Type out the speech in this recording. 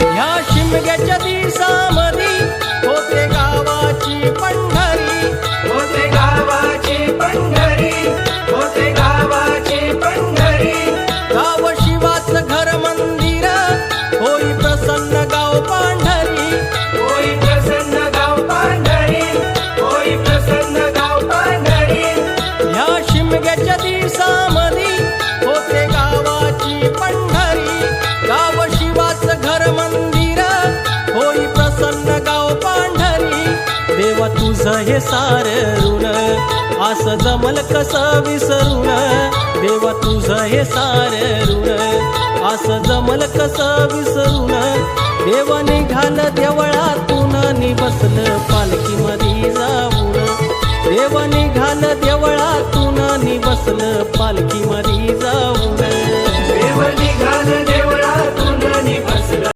ह्या शिमग्याच्या दिवसामधी होते गावाची पंढरी, होते गावाची पंढरी, होते गावाची पंढरी. गाव शिवाचं घर मंदिर होई प्रसन्न गाव पांढरी, होई प्रसन्न गाव पांढरी, होई प्रसन्न गाव पांढरी. ह्या शिमग्याच्या दिवसामधी होते गावाची पंढरी, गाव शिवाचं घर मंदिर होई प्रसन्न गाव पांढरी. देवा तुझं हे सार ऋण असं जमल कसं विसरून, देवा तुझं हे सार ऋण असं जमल कसं विसरून. देव निघाल देवळातून नि बसलं पालखीमध्ये जाऊन, देव निघाल देवळातून नि बसलं पालखीमध्ये जाऊन. देव निघाल देवळातून नि बसला